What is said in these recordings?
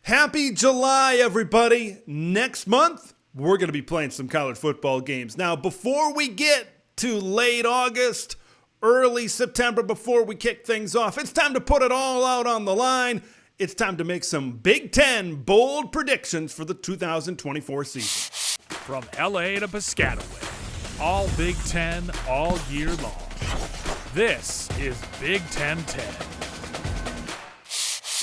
Happy July, everybody. Next month, we're going to be playing some college football games. Now, before we get to late August, early September, before we kick things off, it's time to put it all out on the line. It's time to make some Big Ten bold predictions for the 2024 season. From LA to Piscataway, all Big Ten all year long. This is Big Ten 10.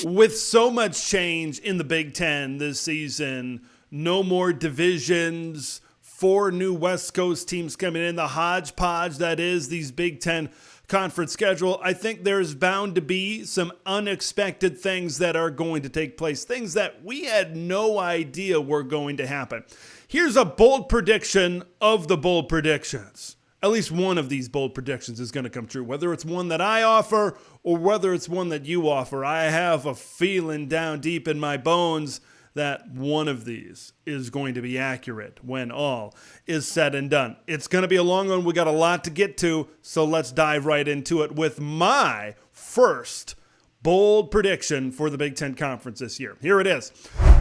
With so much change in the Big Ten this season, no more divisions, 4 new West Coast teams coming in, the hodgepodge that is these Big Ten conference schedule, I think there's bound to be some unexpected things that are going to take place, things that we had no idea were going to happen. Here's a bold prediction of the bold predictions. At least one of these bold predictions is going to come true, whether it's one that I offer or whether it's one that you offer. I have a feeling down deep in my bones that one of these is going to be accurate when all is said and done. It's going to be a long one. We got a lot to get to, so let's dive right into it with my first bold prediction for the Big Ten Conference this year. Here it is.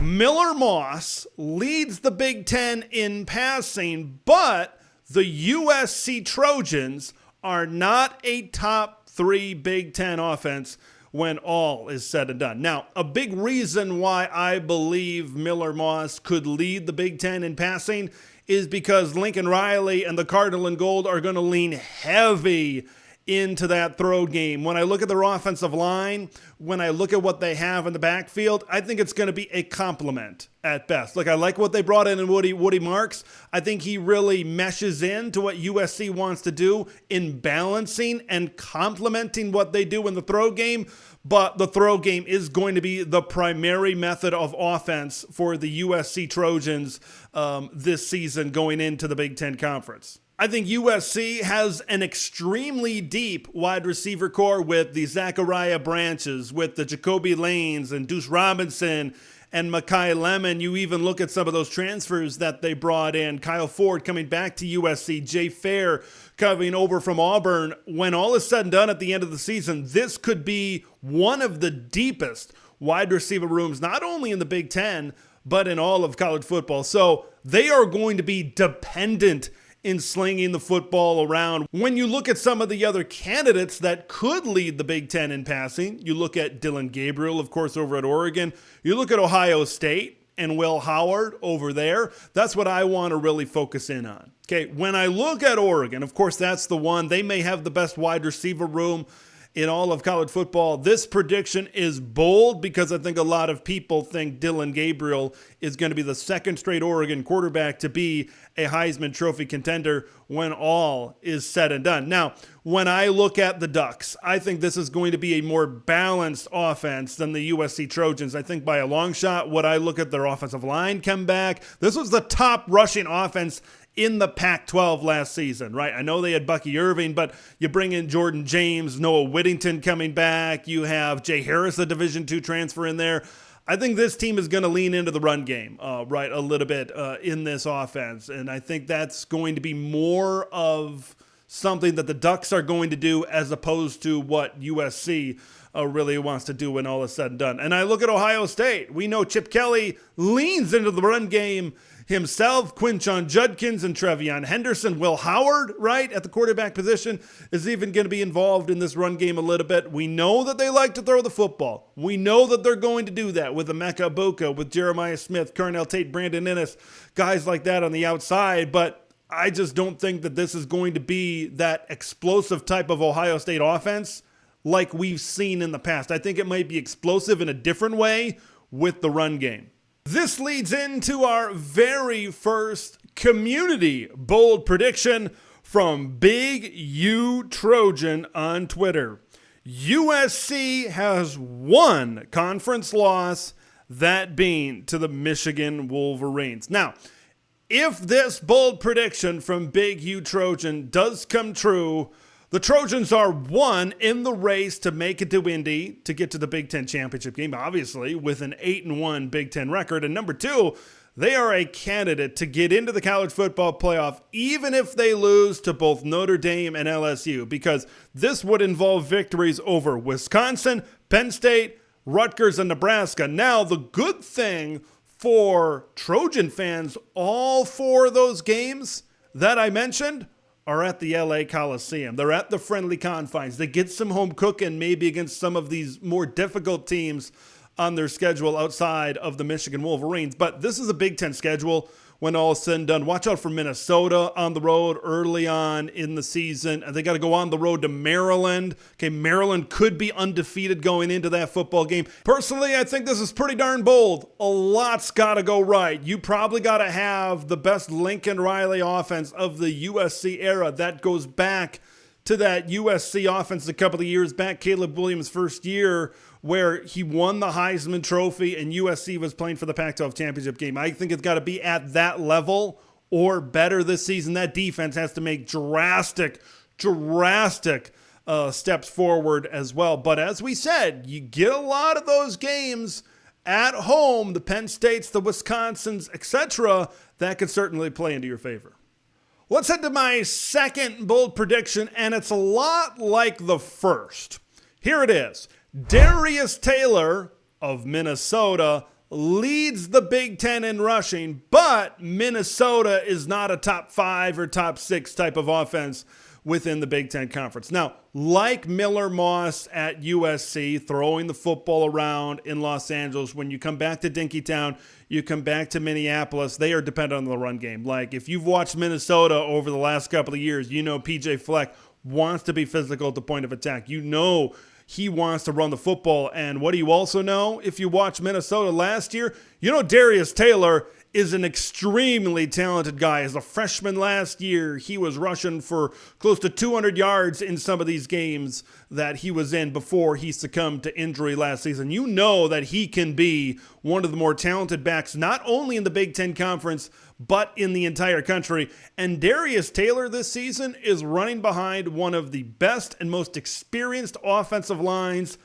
Miller Moss leads the Big Ten in passing, but the USC Trojans are not a top 3 Big Ten offense when all is said and done. Now, a big reason why I believe Miller Moss could lead the Big Ten in passing is because Lincoln Riley and the Cardinal and Gold are going to lean heavy into that throw game. When I look at their offensive line, when I look at what they have in the backfield, I think it's going to be a compliment at best. Look, I like what they brought in Woody Marks. I think he really meshes into what USC wants to do in balancing and complementing what they do in the throw game. But the throw game is going to be the primary method of offense for the USC Trojans this season going into the Big Ten Conference. I think USC has an extremely deep wide receiver core with the Zachariah Branches, with the Jacoby Lanes and Deuce Robinson and Mekhi Lemon. You even look at some of those transfers that they brought in. Kyle Ford coming back to USC, Jay Fair coming over from Auburn. When all is said and done at the end of the season, this could be one of the deepest wide receiver rooms, not only in the Big Ten, but in all of college football. So they are going to be dependent in slinging the football around. When you look at some of the other candidates that could lead the Big Ten in passing, you look at Dylan Gabriel, of course, over at Oregon. You look at Ohio State and Will Howard over there. That's what I want to really focus in on. Okay, when I look at Oregon, of course, that's the one. They may have the best wide receiver room in all of college football. This prediction is bold because I think a lot of people think Dylan Gabriel is going to be the second straight Oregon quarterback to be a Heisman Trophy contender when all is said and done. Now, when I look at the Ducks, I think this is going to be a more balanced offense than the USC Trojans. I think by a long shot, when I look at their offensive line come back, this was the top rushing offense in the Pac-12 last season, right? I know they had Bucky Irving, but you bring in Jordan James, Noah Whittington coming back. You have Jay Harris, a Division II transfer in there. I think this team is going to lean into the run game, right, a little bit in this offense. And I think that's going to be more of something that the Ducks are going to do as opposed to what USC really wants to do when all is said and done. And I look at Ohio State. We know Chip Kelly leans into the run game himself. Quinshon Judkins and Trevion Henderson. Will Howard, right, at the quarterback position, is even going to be involved in this run game a little bit. We know that they like to throw the football. We know that they're going to do that with Emeka Egbuka, with Jeremiah Smith, Carnell Tate, Brandon Ennis, guys like that on the outside. But I just don't think that this is going to be that explosive type of Ohio State offense like we've seen in the past. I think it might be explosive in a different way with the run game. This leads into our very first community bold prediction from Big U Trojan on Twitter. USC has one conference loss, that being to the Michigan Wolverines. Now, if this bold prediction from Big U Trojan does come true, the Trojans are one in the race to make it to Indy, to get to the Big Ten championship game, obviously, with an 8-1 Big Ten record. And number two, they are a candidate to get into the college football playoff, even if they lose to both Notre Dame and LSU, because this would involve victories over Wisconsin, Penn State, Rutgers and Nebraska. Now, the good thing for Trojan fans, all 4 of those games that I mentioned are at the LA Coliseum. They're at the friendly confines. They get some home cooking maybe against some of these more difficult teams on their schedule outside of the Michigan Wolverines. But this is a Big Ten schedule when all is said and done. Watch out for Minnesota on the road early on in the season. They got to go on the road to Maryland. Okay, Maryland could be undefeated going into that football game. Personally, I think this is pretty darn bold. A lot's got to go right. You probably got to have the best Lincoln Riley offense of the USC era. That goes back to that USC offense a couple of years back, Caleb Williams' first year, where he won the Heisman Trophy and USC was playing for the Pac-12 championship game. I think it's got to be at that level or better this season. That defense has to make drastic steps forward as well. But as we said, you get a lot of those games at home, the Penn States, the Wisconsins, etc., that could certainly play into your favor. Let's head to my second bold prediction, and it's a lot like the first. Here it is. Darius Taylor of Minnesota leads the Big Ten in rushing, but Minnesota is not a top 5 or top 6 type of offense within the Big Ten Conference. Now, like Miller Moss at USC, throwing the football around in Los Angeles, when you come back to Dinkytown, you come back to Minneapolis, they are dependent on the run game. Like, if you've watched Minnesota over the last couple of years, you know PJ Fleck wants to be physical at the point of attack. You know he wants to run the football. And what do you also know? If you watch Minnesota last year, you know Darius Taylor is an extremely talented guy. As a freshman last year, he was rushing for close to 200 yards in some of these games that he was in before he succumbed to injury last season. You know that he can be one of the more talented backs, not only in the Big Ten Conference, but in the entire country. And Darius Taylor this season is running behind one of the best and most experienced offensive lines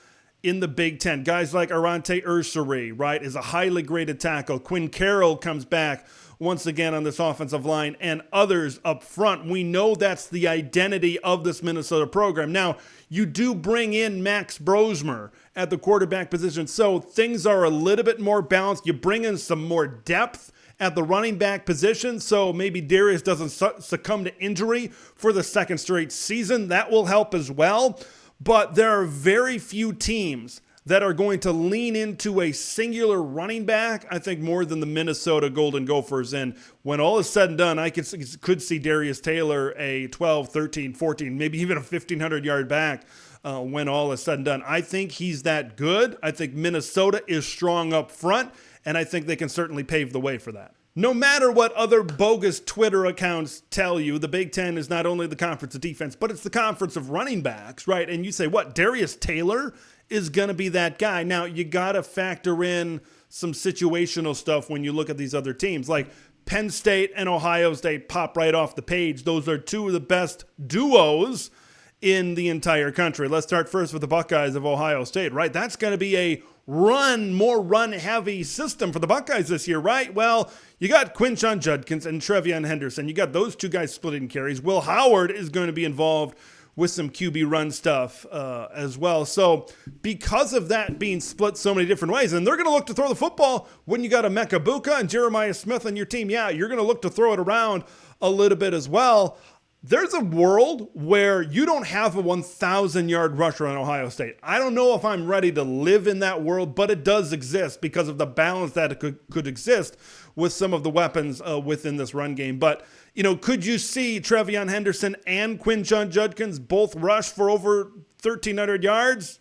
in the Big Ten. Guys like Arante Ursary, right, is a highly graded tackle. Quinn Carroll comes back once again on this offensive line, and others up front. We know that's the identity of this Minnesota program. Now, you do bring in Max Brosmer at the quarterback position, so things are a little bit more balanced. You bring in some more depth at the running back position, so maybe Darius doesn't succumb to injury for the second straight season. That will help as well. But there are very few teams that are going to lean into a singular running back, I think, more than the Minnesota Golden Gophers. And when all is said and done, I could see Darius Taylor a 12, 13, 14, maybe even a 1,500-yard back when all is said and done. I think he's that good. I think Minnesota is strong up front, and I think they can certainly pave the way for that. No matter what other bogus Twitter accounts tell you, the Big Ten is not only the conference of defense, but it's the conference of running backs, right? And you say, what, Darius Taylor is going to be that guy? Now, you got to factor in some situational stuff when you look at these other teams. Like Penn State and Ohio State pop right off the page. Those are two of the best duos in the entire country. Let's start first with the Buckeyes of Ohio State, right? That's going to be a more run-heavy system for the Buckeyes this year, right? Well, you got Quinshon Judkins and Trevion Henderson. You got those two guys splitting carries. Will Howard is going to be involved with some QB run stuff as well. So because of that being split so many different ways, and they're going to look to throw the football when you got a Mecca Buka and Jeremiah Smith on your team, yeah, you're going to look to throw it around a little bit as well. There's a world where you don't have a 1,000-yard rusher on Ohio State. I don't know if I'm ready to live in that world, but it does exist because of the balance that it could exist with some of the weapons within this run game. But, you know, could you see Trevion Henderson and Quinshon Judkins both rush for over 1,300 yards?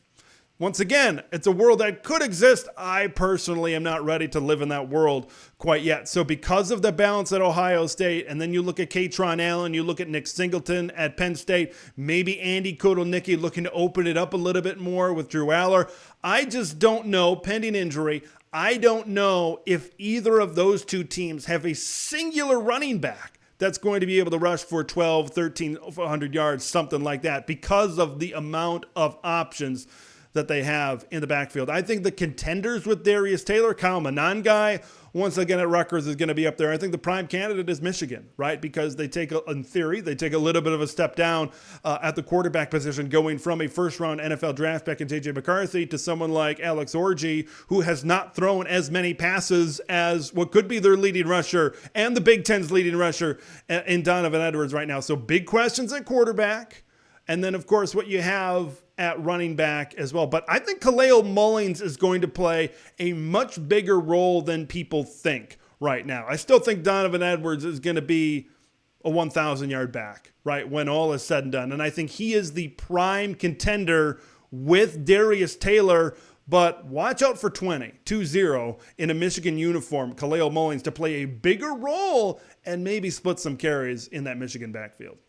Once again, it's a world that could exist. I personally am not ready to live in that world quite yet. So because of the balance at Ohio State, and then you look at Katron Allen, you look at Nick Singleton at Penn State, maybe Andy Kotelnicki looking to open it up a little bit more with Drew Aller. I just don't know, pending injury, I don't know if either of those two teams have a singular running back that's going to be able to rush for 12, 1,300 yards, something like that, because of the amount of options that they have in the backfield. I think the contenders with Darius Taylor, Kyle Monangai, once again at Rutgers is going to be up there. I think the prime candidate is Michigan, right? Because in theory, they take a little bit of a step down at the quarterback position, going from a first-round NFL draft pick in J.J. McCarthy to someone like Alex Orji, who has not thrown as many passes as what could be their leading rusher and the Big Ten's leading rusher in Donovan Edwards right now. So big questions at quarterback. And then, of course, what you have at running back as well. But I think Khalil Mullins is going to play a much bigger role than people think right now. I still think Donovan Edwards is going to be a 1,000-yard back, right, when all is said and done. And I think he is the prime contender with Darius Taylor. But watch out for 20 in a Michigan uniform, Khalil Mullins, to play a bigger role and maybe split some carries in that Michigan backfield.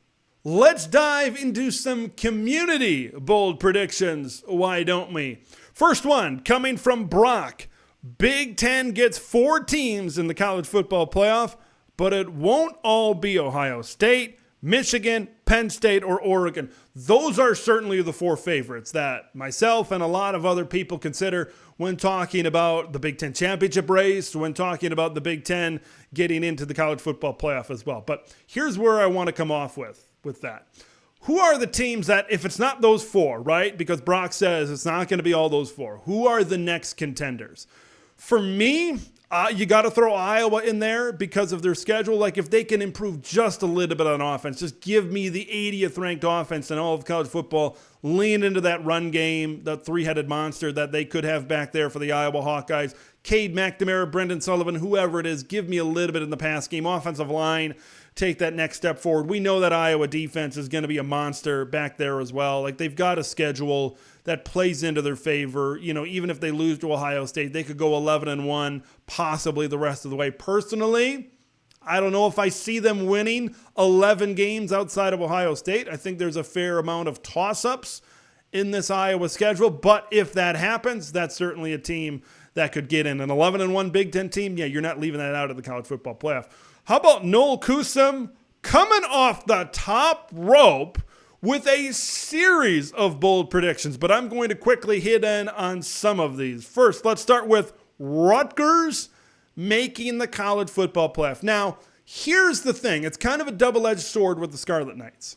Let's dive into some community bold predictions. Why don't we? First one coming from Brock. Big Ten gets 4 teams in the college football playoff, but it won't all be Ohio State, Michigan, Penn State, or Oregon. Those are certainly the 4 favorites that myself and a lot of other people consider when talking about the Big Ten championship race, when talking about the Big Ten getting into the college football playoff as well. But here's where I want to come off with that. Who are the teams that, if it's not those 4, right? Because Brock says it's not going to be all those 4. Who are the next contenders? For me, you got to throw Iowa in there because of their schedule. Like, if they can improve just a little bit on offense, just give me the 80th ranked offense in all of college football, lean into that run game, that 3-headed monster that they could have back there for the Iowa Hawkeyes. Cade McNamara, Brendan Sullivan, whoever it is, give me a little bit in the pass game. Offensive line, take that next step forward. We know that Iowa defense is going to be a monster back there as well. Like, they've got a schedule that plays into their favor. You know, even if they lose to Ohio State, they could go 11-1, possibly the rest of the way. Personally, I don't know if I see them winning 11 games outside of Ohio State. I think there's a fair amount of toss-ups in this Iowa schedule, but if that happens, that's certainly a team that could get in. An 11-1 Big Ten team, yeah, you're not leaving that out of the college football playoff. How about Noel Kusum coming off the top rope with a series of bold predictions? But I'm going to quickly hit in on some of these. First, let's start with Rutgers making the college football playoff. Now, here's the thing. It's kind of a double-edged sword with the Scarlet Knights,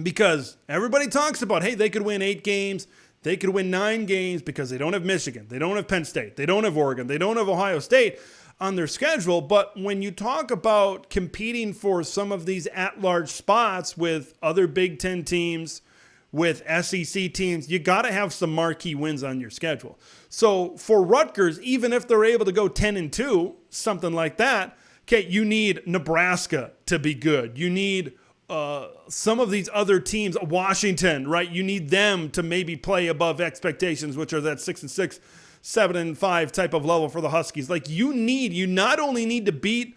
because everybody talks about, hey, they could win 8 games. They could win 9 games because they don't have Michigan. They don't have Penn State. They don't have Oregon. They don't have Ohio State on their schedule. But when you talk about competing for some of these at-large spots with other Big Ten teams, with SEC teams, you got to have some marquee wins on your schedule. So for Rutgers, even if they're able to go 10-2, something like that, okay, you need Nebraska to be good. You need some of these other teams, Washington, right? You need them to maybe play above expectations, which are that 6-6, 7-5 type of level for the Huskies. Like, you not only need to beat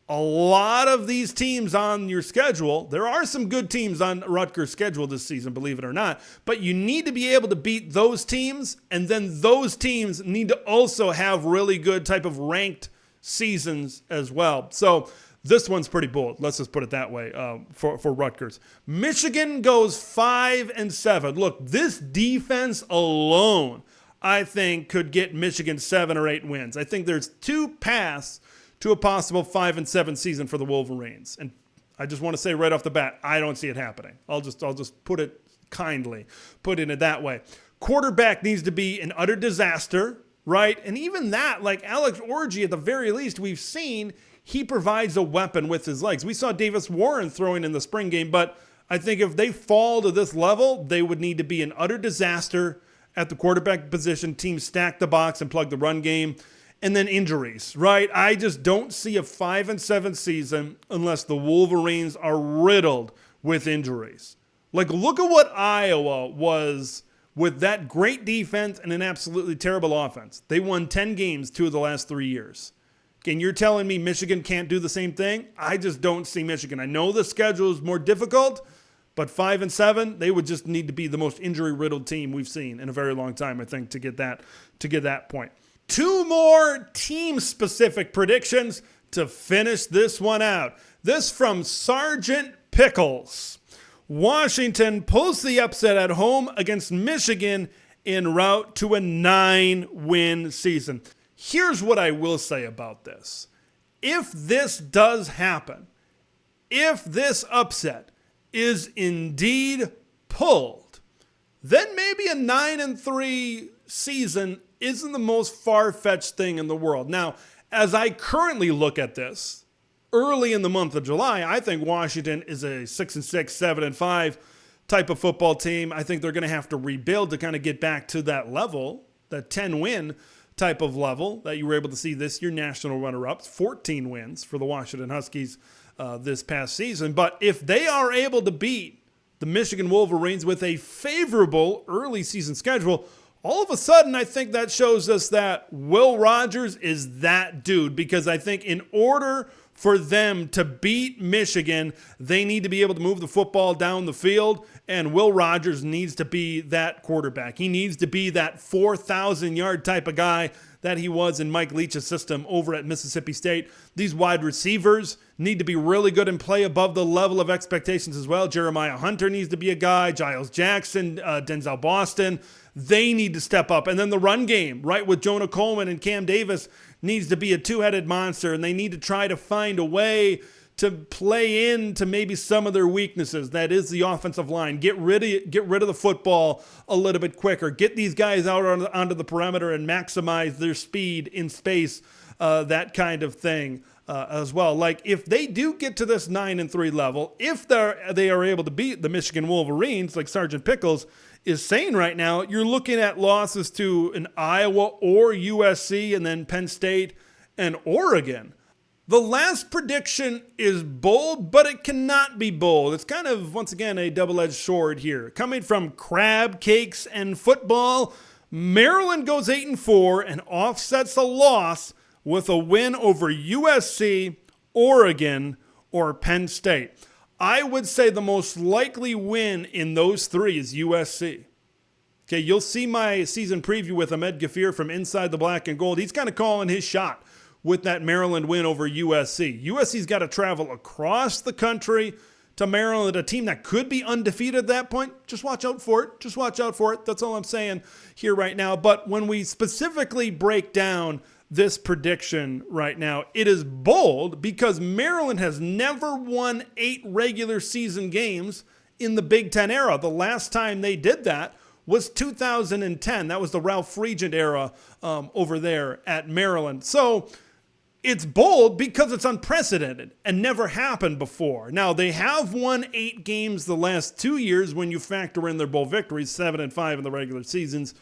a lot of these teams on your schedule. There are some good teams on Rutgers' schedule this season, believe it or not, but you need to be able to beat those teams, and then those teams need to also have really good type of ranked seasons as well. So this one's pretty bold. Let's just put it that way for Rutgers. Michigan goes 5-7. Look, this defense alone, I think, could get Michigan 7 or 8 wins. I think there's 2 paths to a possible 5-7 season for the Wolverines. And I just want to say right off the bat, I don't see it happening. I'll just put it kindly, put it that way. Quarterback needs to be an utter disaster, right? And even that, like Alex Orji, at the very least, we've seen he provides a weapon with his legs. We saw Davis Warren throwing in the spring game, but I think if they fall to this level, they would need to be an utter disaster at the quarterback position. Teams stack the box and plug the run game. And then injuries, right? I just don't see a 5-7 season unless the Wolverines are riddled with injuries. Like, look at what Iowa was with that great defense and an absolutely terrible offense. They won 10 games 2 of the last 3 years. And you're telling me Michigan can't do the same thing? I just don't see Michigan. I know the schedule is more difficult, but 5-7, they would just need to be the most injury-riddled team we've seen in a very long time, I think, to get that point. 2 more team-specific predictions to finish this one out. This from Sergeant Pickles. Washington pulls the upset at home against Michigan en route to a 9-win season. Here's what I will say about this. If this does happen, if this upset is indeed pulled, then maybe a 9-3 season isn't the most far-fetched thing in the world. Now, as I currently look at this, early in the month of July, I think Washington is a 6-6, 7-5 type of football team. I think they're going to have to rebuild to kind of get back to that level, that 10-win type of level that you were able to see this year, national runner-ups, 14 wins for the Washington Huskies this past season. But if they are able to beat the Michigan Wolverines with a favorable early season schedule, all of a sudden I think that shows us that Will Rogers is that dude, because I think in order for them to beat Michigan, they need to be able to move the football down the field, and Will Rogers needs to be that quarterback. He needs to be that 4,000-yard type of guy that he was in Mike Leach's system over at Mississippi State. These wide receivers need to be really good and play above the level of expectations as well. Jeremiah Hunter needs to be a guy. Giles Jackson, Denzel Boston, they need to step up. And then the run game, right, with Jonah Coleman and Cam Davis needs to be a two-headed monster, and they need to try to find a way to play into maybe some of their weaknesses. That is the offensive line. Get rid of the football a little bit quicker. Get these guys out onto the perimeter and maximize their speed in space, that kind of thing as well. Like, if they do get to this 9-3 level, if they are able to beat the Michigan Wolverines, like Sergeant Pickles is saying right now, you're looking at losses to an Iowa or USC, and then Penn State and Oregon. The last prediction is bold, but it cannot be bold. It's kind of, once again, a double-edged sword here. Coming from Crab Cakes and Football, Maryland goes 8-4 and offsets a loss with a win over USC, Oregon, or Penn State. I would say the most likely win in those three is USC. Okay, you'll see my season preview with Ahmed Gafir from Inside the Black and Gold. He's kind of calling his shot with that Maryland win over USC. USC's got to travel across the country to Maryland, a team that could be undefeated at that point. Just watch out for it. Just watch out for it. That's all I'm saying here right now. But when we specifically break down this prediction right now, it is bold because Maryland has never won 8 regular season games in the Big Ten era. The last time they did that was 2010. That was the Ralph Regent era over there at Maryland. So it's bold because it's unprecedented and never happened before. Now, they have won 8 games the last 2 years when you factor in their bowl victories, 7-5 in the regular seasons,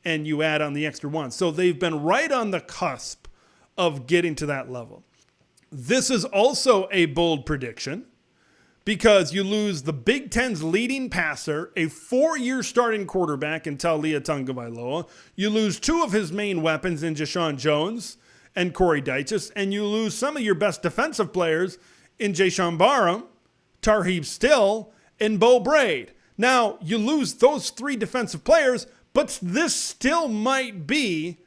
and you add on the extra one. So they've been right on the cusp of getting to that level. This is also a bold prediction because you lose the Big Ten's leading passer, a 4-year starting quarterback in Taulia Tagovailoa. You lose 2 of his main weapons in Jashawn Jones and Corey Dyches, and you lose some of your best defensive players in Jason Barham, Tarheeb Still, and Bo Braid. Now, you lose those 3 defensive players, but this still might be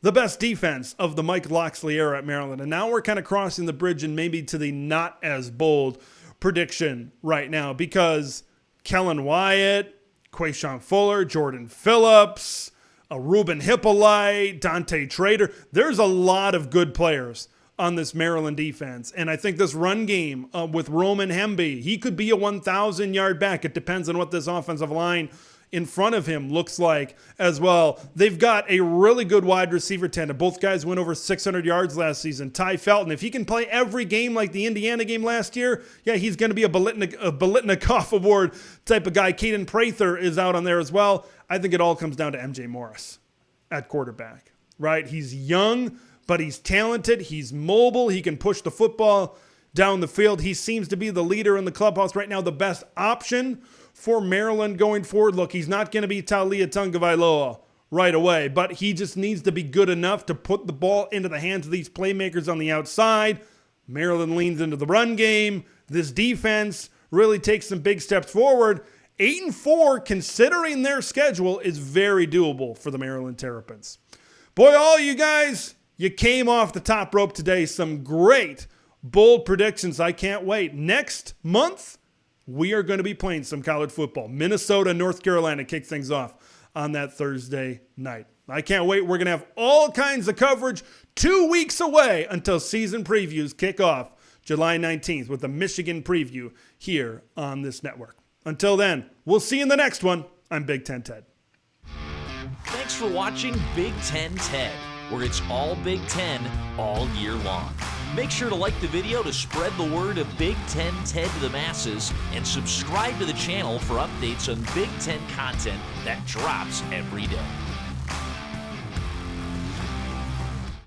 the best defense of the Mike Locksley era at Maryland. And now we're kind of crossing the bridge and maybe to the not as bold prediction right now, because Kellen Wyatt, Quayshawn Fuller, Jordan Phillips, Ruben Hippolyte, Dante Trader, there's a lot of good players on this Maryland defense. And I think this run game with Roman Hemby, he could be a 1,000-yard back. It depends on what this offensive line in front of him looks like as well. They've got a really good wide receiver tandem. Both guys went over 600 yards last season. Ty Felton, if he can play every game like the Indiana game last year, yeah, he's going to be a Biletnikoff Award type of guy. Caden Prather is out on there as well. I think it all comes down to MJ Morris at quarterback, right? He's young, but he's talented. He's mobile. He can push the football down the field. He seems to be the leader in the clubhouse right now, the best option for Maryland going forward. Look, he's not going to be Taulia Tagovailoa right away, but he just needs to be good enough to put the ball into the hands of these playmakers on the outside. Maryland leans into the run game. This defense really takes some big steps forward. 8-4, considering their schedule, is very doable for the Maryland Terrapins. Boy, all you guys, you came off the top rope today. Some great bold predictions. I can't wait. Next month, we are going to be playing some college football. Minnesota, North Carolina kick things off on that Thursday night. I can't wait. We're going to have all kinds of coverage 2 weeks away until season previews kick off July 19th with the Michigan preview here on this network. Until then, we'll see you in the next one. I'm Big Ten Ted. Thanks for watching Big Ten Ted, where it's all Big Ten all year long. Make sure to like the video to spread the word of Big Ten Ted to the masses, and subscribe to the channel for updates on Big Ten content that drops every day.